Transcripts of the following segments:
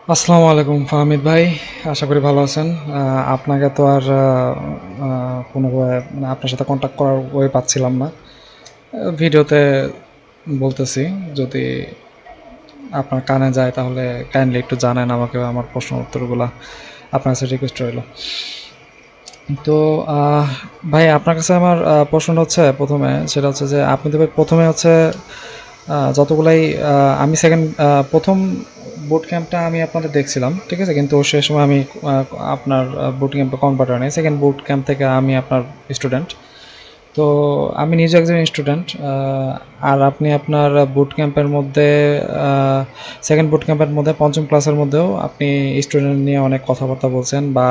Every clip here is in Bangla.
আসসালামু আলাইকুম ফাহমিদ ভাই, আশা করি ভালো আছেন। আপনাকে তো আর কোনো মানে আপনার সাথে কন্ট্যাক্ট করার ওয়ে পাচ্ছিলাম না। ভিডিওতে বলতেছি, যদি আপনার কানে যায় তাহলে কাইন্ডলি একটু জানেন আমাকে, আমার প্রশ্ন উত্তরগুলো আপনার কাছে রিকোয়েস্ট রইল। তো ভাই, আপনার কাছে আমার প্রশ্নটা হচ্ছে প্রথমে, সেটা হচ্ছে যে আপনি তো ভাই প্রথমে হচ্ছে যতগুলাই আমি প্রথম বুট ক্যাম্পটা আমি আপনাদের দেখছিলাম, ঠিক আছে, কিন্তু সে সময় আমি আপনার বুট ক্যাম্পে কনভার্টার নেই। সেকেন্ড বুট ক্যাম্প থেকে আমি আপনার স্টুডেন্ট। তো আমি নিজে একজন স্টুডেন্ট। আর আপনি আপনার বুট ক্যাম্পের মধ্যে সেকেন্ড বুট ক্যাম্পের মধ্যে পঞ্চম ক্লাসের মধ্যেও আপনি স্টুডেন্ট নিয়ে অনেক কথাবার্তা বলছেন, বা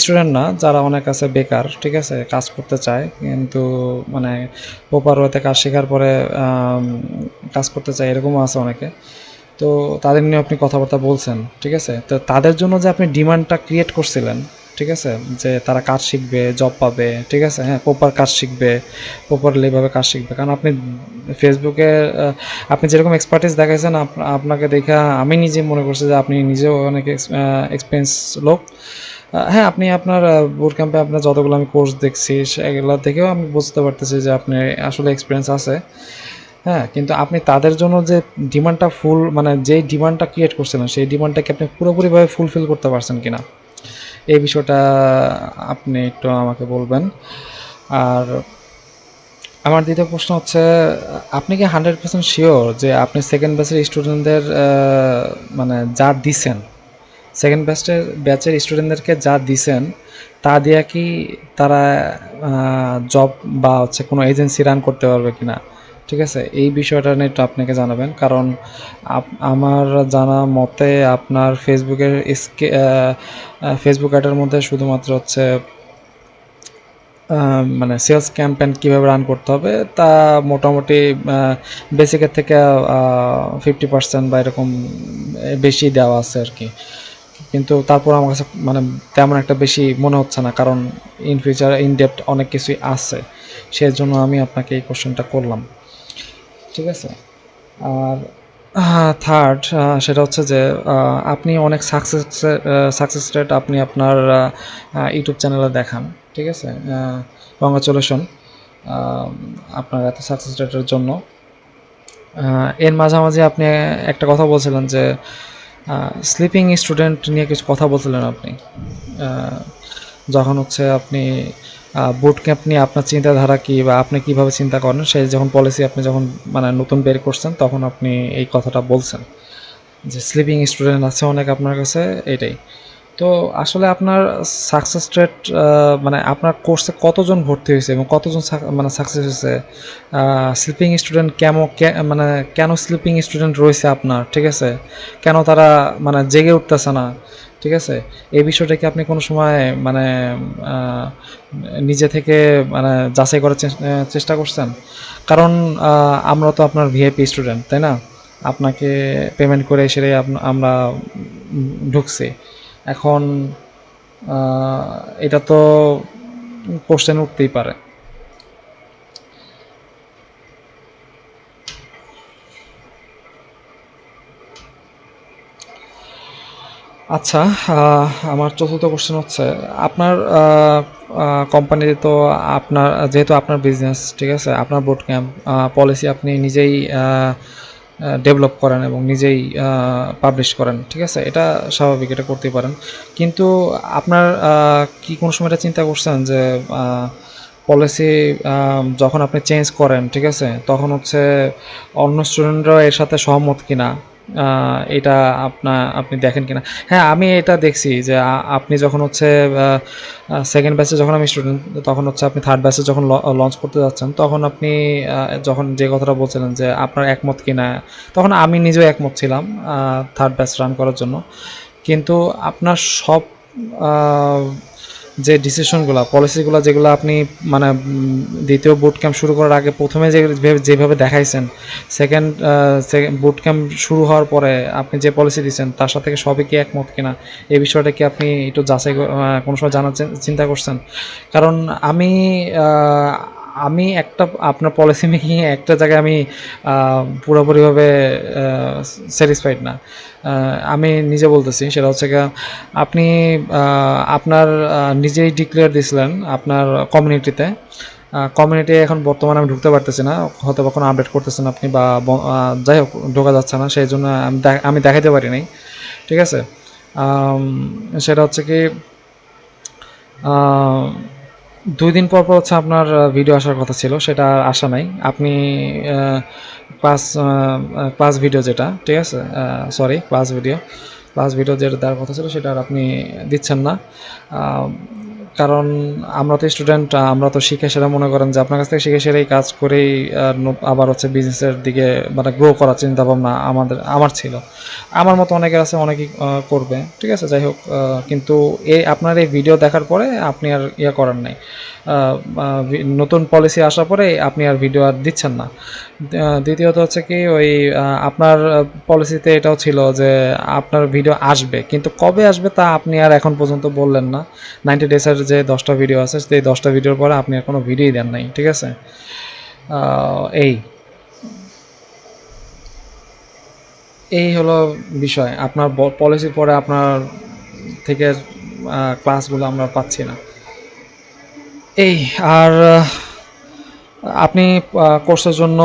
স্টুডেন্ট না, যারা অনেক আছে বেকার, ঠিক আছে, কাজ করতে চায় কিন্তু মানে প্রপার ওয়েতে কাজ শেখার পরে কাজ করতে চায়, এরকমও আছে অনেকে। তো তাদের নিয়ে আপনি কথাবার্তা বলছেন, ঠিক আছে। তো তাদের জন্য যে আপনি ডিমান্ডটা ক্রিয়েট করছিলেন, ঠিক আছে, যে তারা কাজ শিখবে, জব পাবে, ঠিক আছে, হ্যাঁ, প্রপার কাজ শিখবে, প্রপারলিভাবে কাজ শিখবে। কারণ আপনি ফেসবুকে আপনি যেরকম এক্সপার্টিস দেখাইছেন, আপনাকে দেখে আমি নিজে মনে করছি যে আপনি নিজেও অনেক এক্সপিরিয়েন্স লোক। হ্যাঁ, আপনি আপনার বুট ক্যাম্পে আপনার যতগুলো আমি কোর্স দেখছি সেগুলো দেখেও আমি বুঝতে পারতেছি যে আপনি আসলে এক্সপিরিয়েন্স আছে। হ্যাঁ, কিন্তু আপনি তাদের জন্য যে ডিমান্ডটা মানে যেই ডিমান্ডটা ক্রিয়েট করছিলেন, সেই ডিমান্ডটাকে আপনি পুরোপুরিভাবে ফুলফিল করতে পারছেন কিনা, এই বিষয়টা আপনি একটু আমাকে বলবেন। আর আমার দ্বিতীয় প্রশ্ন হচ্ছে, আপনি কি 100% শিওর যে আপনি সেকেন্ড ব্যাচের স্টুডেন্টদের মানে যা দিছেন, সেকেন্ড ব্যাচের স্টুডেন্টদেরকে যা দিছেন তা দিয়ে কি তারা জব বা হচ্ছে কোনো এজেন্সি রান করতে পারবে কিনা, ঠিক আছে, এই বিষয়টা নিয়ে একটু আপনাকে জানাবেন। কারণ আমার জানা মতে আপনার ফেসবুক অ্যাডের মধ্যে শুধুমাত্র হচ্ছে মানে সেলস ক্যাম্পেইন কীভাবে রান করতে হবে তা মোটামুটি বেসিকের থেকে 50% বা এরকম বেশি দেওয়া আছে আর কি। কিন্তু তারপর আমার কাছে মানে তেমন একটা বেশি মনে হচ্ছে না, কারণ ইন ফিউচার ইন ডেপথ অনেক কিছুই আছে, সেজন্য আমি আপনাকে এই কোশ্চেনটা করলাম, ঠিক আছে। আর থার্ড, সেটা হচ্ছে যে আপনি অনেক সাকসেস রেট আপনি আপনার ইউটিউব চ্যানেলে দেখান, ঠিক আছে। কংগ্রাচুলেশন আপনার এত সাকসেস রেটের জন্য। এর মাঝামাঝি আপনি একটা কথা বলছিলেন যে স্লিপিং স্টুডেন্ট নিয়ে কিছু কথা বলছিলেন আপনি, যখন হচ্ছে আপনি বুট ক্যাম্প নিয়ে আপনার চিন্তাধারা কী বা আপনি কীভাবে চিন্তা করেন, সেই যখন পলিসি আপনি যখন মানে নতুন বের করছেন, তখন আপনি এই কথাটা বলছেন যে স্লিপিং স্টুডেন্ট আছে অনেক আপনার কাছে, এটাই। তো আসলে আপনার সাকসেস রেট মানে আপনার কোর্সে কতজন ভর্তি হয়েছে এবং কতজন মানে সাকসেস হয়েছে, স্লিপিং স্টুডেন্ট মানে কেন স্লিপিং স্টুডেন্ট রয়েছে আপনার, ঠিক আছে, কেন তারা মানে জেগে উঠতেছে না, ঠিক আছে, এই বিষয়টা কি আপনি কোনো সময় মানে নিজে থেকে মানে যাচাই করার চেষ্টা করছেন? কারণ আমরা তো আপনার ভিআইপি স্টুডেন্ট, তাই না? আপনাকে পেমেন্ট করে সেটাই আমরা ঢুকছি। এখন এটা তো কোশ্চেন উঠতেই পারে। আচ্ছা, আমার চতুর্থ কোশ্চেন হচ্ছে, আপনার কোম্পানিতে তো আপনার যেহেতু আপনার বিজনেস, ঠিক আছে, আপনার বুট ক্যাম্প পলিসি আপনি নিজেই ডেভেলপ করেন এবং নিজেই পাবলিশ করেন, ঠিক আছে, এটা স্বাভাবিক, এটা করতেই পারেন। কিন্তু আপনার কি কোনো সময় এটা চিন্তা করছেন যে পলিসি যখন আপনি চেঞ্জ করেন, ঠিক আছে, তখন হচ্ছে অন্য স্টুডেন্টরাও এর সাথে সহমত কিনা, এটা আপনি দেখেন কিনা? হ্যাঁ, আমি এটা দেখছি যে আপনি যখন হচ্ছে সেকেন্ড ব্যাচে যখন আমি স্টুডেন্ট, তখন হচ্ছে আপনি থার্ড ব্যাচে যখন লঞ্চ করতে যাচ্ছেন, তখন আপনি যখন যে কথাটা বলছিলেন যে আপনার একমত কিনা, তখন আমি নিজেও একমত ছিলাম থার্ড ব্যাচ রান করার জন্য। কিন্তু আপনার সব যে ডিসিশনগুলো, পলিসিগুলো যেগুলো আপনি মানে দ্বিতীয় বুট ক্যাম্প শুরু করার আগে প্রথমে যেভাবে দেখাইছেন, সেকেন্ড বুট ক্যাম্প শুরু হওয়ার পরে আপনি যে পলিসি দিচ্ছেন তার সাথে সবই কি একমত কিনা, এই বিষয়টা কি আপনি একটু যাচাই কোনো সময় জানার চিন্তা করছেন? কারণ আমি আমি একটা আপনার পলিসি মেকিং একটা জায়গায় আমি পুরোপুরিভাবে স্যাটিসফাইড না। আমি নিজে বলতেছি সেটা হচ্ছে গিয়ে আপনি আপনার নিজেই ডিক্লেয়ার দিয়েছিলেন আপনার কমিউনিটিতে। কমিউনিটি এখন বর্তমানে আমি ঢুকতে পারতেছি না, হয়তো বা কোনো আপডেট করতেছেন আপনি বা যাই হোক ঢোকা যাচ্ছে না, সেই জন্য আমি দেখাইতে পারি নাই। ঠিক আছে, সেটা হচ্ছে কি 2 দিন পর হচ্ছে আপনার ভিডিও আসার কথা ছিল, সেটা আর আসা নাই। আপনি ক্লাস ক্লাস ভিডিও যেটা, ঠিক আছে, সরি ক্লাস ভিডিও যেটা দেওয়ার কথা ছিল সেটা আর আপনি দিচ্ছেন না। কারণ আমরা তো স্টুডেন্ট, আমরা তো শিখে সেটা মনে করেন যে আপনার কাছ থেকে শিখে সেটাই কাজ করেই আবার হচ্ছে বিজনেসের দিকে মানে গ্রো করার চিন্তাভাবনা আমার ছিল। আমার মতো অনেকের আছে, অনেকেই করবে, ঠিক আছে, যাই হোক। কিন্তু আপনার এই ভিডিও দেখার পরে আপনি আর ইয়ে করার নাই, নতুন পলিসি আসার পরে আপনি আর ভিডিও আর দিচ্ছেন না। দ্বিতীয়ত হচ্ছে কি ওই আপনার পলিসিতে এটাও ছিল যে আপনার ভিডিও আসবে, কিন্তু কবে আসবে তা আপনি আর এখন পর্যন্ত বললেন না। 90 ডেজের যে 10টা ভিডিও আছে সেই 10টা ভিডিওর পরে আপনি আর কোনো ভিডিওই দেন নাই, ঠিক আছে। এই এই হলো বিষয়। আপনার পলিসির পরে আপনার থেকে ক্লাসগুলো আমরা পাচ্ছি না। এই আর আপনি কোর্সের জন্য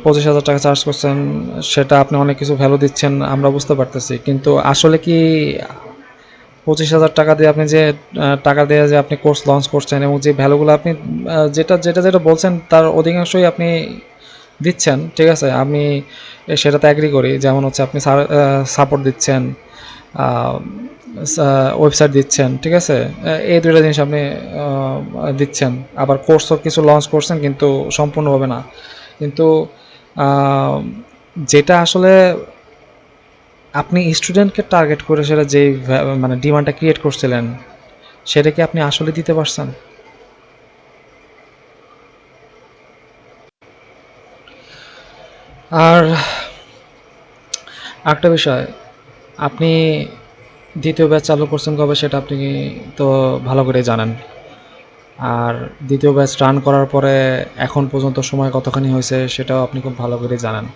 25,000 টাকা চার্জ করছেন, সেটা আপনি অনেক কিছু ভ্যালু দিচ্ছেন আমরা বুঝতে পারতেছি, কিন্তু আসলে কি 25,000 টাকা দিয়ে আপনি যে টাকা দিয়ে যে আপনি কোর্স লঞ্চ করছেন এবং যে ভ্যালুগুলো আপনি যেটা যেটা যেটা বলছেন তার অধিকাংশই আপনি দিচ্ছেন, ঠিক আছে, আমি সেটাতে অ্যাগ্রি করি। যেমন হচ্ছে আপনি সাপোর্ট দিচ্ছেন, ওয়েবসাইট দিচ্ছেন, ঠিক আছে, এই দুইটা জিনিস আপনি দিচ্ছেন। আবার কোর্সও কিছু লঞ্চ করছেন কিন্তু সম্পূর্ণভাবে না। কিন্তু যেটা আসলে আপনি স্টুডেন্টকে টার্গেট করে সেটা যেই মানে ডিমান্ডটা ক্রিয়েট করছিলেন সেটা কি আপনি আসলে দিতে পারছেন? আর একটা বিষয়, আপনি দ্বিতীয় ব্যাচ চালু করছেন কবে সেটা আপনি তো ভালো করে জানেন। আর দ্বিতীয় ব্যাচ রান করার পরে এখন পর্যন্ত সময় কতখানি হয়েছে সেটাও আপনি খুব ভালো করে জানেন।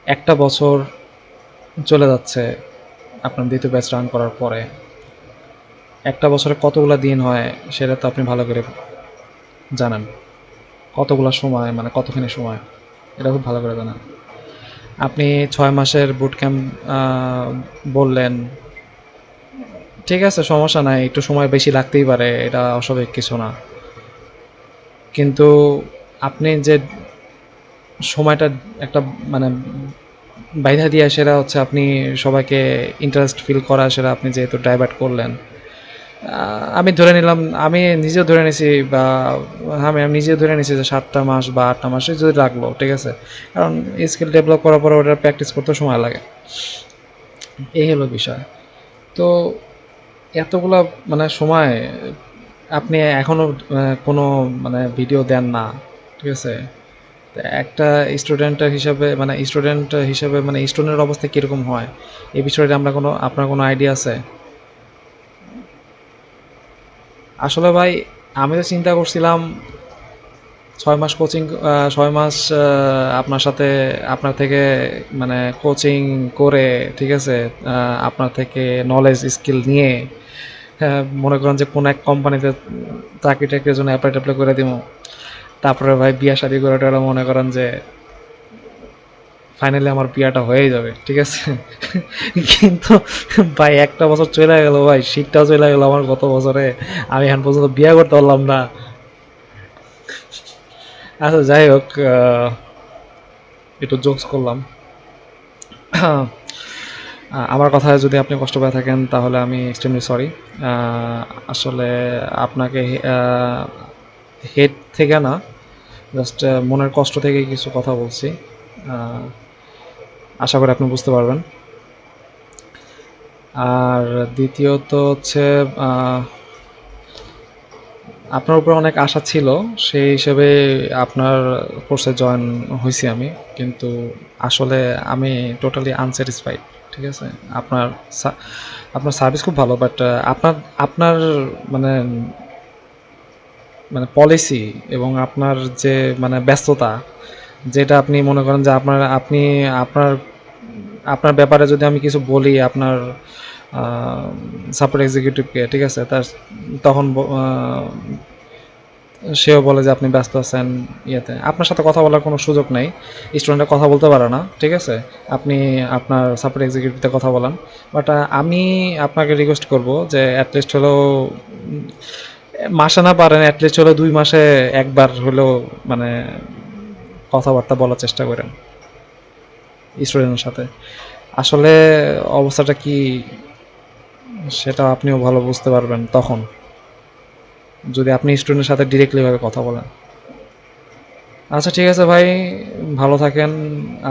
একটা বছর চলে যাচ্ছে আপনার দ্বিতীয় ব্যাচ রান করার পরে। একটা বছরে কতগুলো দিন হয় সেটা তো আপনি ভালো করে জানেন। কতগুলো সময় মানে কতখানি সময় এটা খুব ভালো করে জানেন। আপনি 6 মাসের বুট ক্যাম্প বললেন, ঠিক আছে, সমস্যা নাই, একটু সময় বেশি লাগতেই পারে, এটা অস্বাভাবিক কিছু না। কিন্তু আপনি যে সময়টা একটা মানে বাইধা দিয়ে সেটা হচ্ছে আপনি সবাইকে ইন্টারেস্ট ফিল করা সেটা আপনি যেহেতু ডাইভার্ট করলেন, আমি ধরে নিলাম, আমি নিজেও ধরে নিছি বা আমি নিজেও ধরে নিছি যে 7টা মাস বা 8টা মাসে যদি লাগলো, ঠিক আছে, কারণ স্কিল ডেভেলপ করার পরে ওটা প্র্যাকটিস করতে সময় লাগে। এই হলো বিষয়। তো এতগুলা মানে সময় আপনি এখনও কোনো মানে ভিডিও দেন না, ঠিক আছে। একটা স্টুডেন্টের হিসাবে মানে স্টুডেন্টের অবস্থা কীরকম হয় এই বিষয়টা আপনার কোনো আইডিয়া আছে? আসলে ভাই আমি তো চিন্তা করছিলাম 6 মাস কোচিং, 6 মাস আপনার থেকে মানে কোচিং করে, ঠিক আছে, আপনার থেকে নলেজ স্কিল নিয়ে, হ্যাঁ, মনে করেন যে কোনো এক কোম্পানিতে চাকরি টাকরির জন্য অ্যাপ্লাই করে দিব। তারপরে ভাই বিয়া শাদি করে টোরে মনে করেন যে ফাইনালি আমার বিয়াটা হয়েই যাবে, ঠিক আছে। কিন্তু ভাই একটা বছর চলে গেল, ভাই শীতটাও চলে গেল আমার গত বছরে, আমি এখন পর্যন্ত বিয়া করতে পারলাম না। আচ্ছা যাই হোক, একটু জোকস করলাম। আমার কথায় যদি আপনি কষ্ট পেয়ে থাকেন তাহলে আমি এক্সট্রিমলি সরি। আসলে আপনাকে হেড থেকে না, জাস্ট মনের কষ্ট থেকে কিছু কথা বলছি। আশা করি আপনি বুঝতে পারবেন। আর দ্বিতীয়ত হচ্ছে আপনার উপর অনেক আশা ছিল, সেই হিসেবে আপনার কোর্সে জয়েন হয়েছি আমি, কিন্তু আসলে আমি টোটালি আনস্যাটিসফাইড, ঠিক আছে। আপনার আপনার সার্ভিস খুব ভালো, বাট আপনার আপনার মানে মানে পলিসি এবং আপনার যে মানে ব্যস্ততা, যেটা আপনি মনে করেন যে আপনার আপনার ব্যাপারে যদি আমি কিছু বলি আপনার সাপোর্ট এক্সিকিউটিভকে, ঠিক আছে, তখন সেও বলে যে আপনি ব্যস্ত আছেন ইয়েতে, আপনার সাথে কথা বলার কোনো সুযোগ নেই, স্টুডেন্টরা কথা বলতে পারে না, ঠিক আছে, আপনি আপনার সাপোর্ট এক্সিকিউটিভতে কথা বলান। বাট আমি আপনাকে রিকোয়েস্ট করব যে অ্যাটলিস্ট হলেও মাসে না পারেন অ্যাটলিস্ট হলেও 2 মাসে একবার হলেও মানে কথাবার্তা বলার চেষ্টা করেন স্টুডেন্টের সাথে। আসলে অবস্থাটা কি সেটা আপনিও ভালো বুঝতে পারবেন তখন, যদি আপনি স্টুডেন্টের সাথে ডিরেক্টলিভাবে কথা বলেন। আচ্ছা ঠিক আছে ভাই, ভালো থাকেন।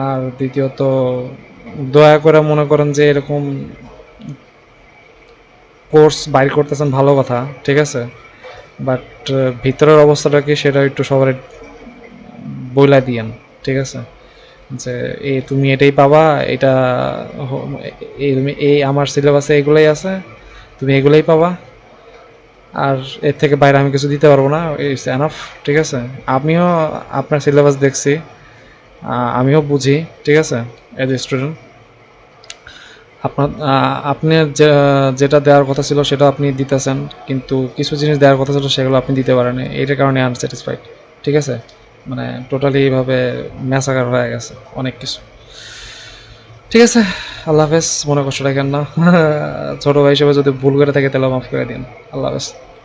আর দ্বিতীয়ত দয়া করে মনে করেন যে এরকম কোর্স বাইর করতেছেন ভালো কথা, ঠিক আছে, বাট ভিতরের অবস্থাটা কি সেটা একটু সবার বইলা দিয়েন, ঠিক আছে, যে তুমি এটাই পাবা, এটা এই আমার সিলেবাসে এগুলাই আছে, তুমি এগুলাই পাবা, আর এর থেকে বাইরে আমি কিছু দিতে পারবো না, ইটস এনাফ, ঠিক আছে। আমিও আপনার সিলেবাস দেখছি, আমিও বুঝি, ঠিক আছে, এজ এ স্টুডেন্ট। আপনি যেটা দেওয়ার কথা ছিল সেটা আপনি দিতেছেন, কিন্তু কিছু জিনিস দেওয়ার কথা ছিল সেগুলো আপনি দিতে পারেন, এইটার কারণে আনস্যাটিসফাইড, ঠিক আছে, মানে টোটালি এইভাবে ম্যাসাকার হয়ে গেছে অনেক কিছু। ঠিক আছে, আল্লাহ হাফেজ, মনে কষ্ট রাখেন না। ছোট ভাই হিসেবে যদি ভুল করে থাকে তাহলে মাফ করে দিন। আল্লাহ হাফেজ।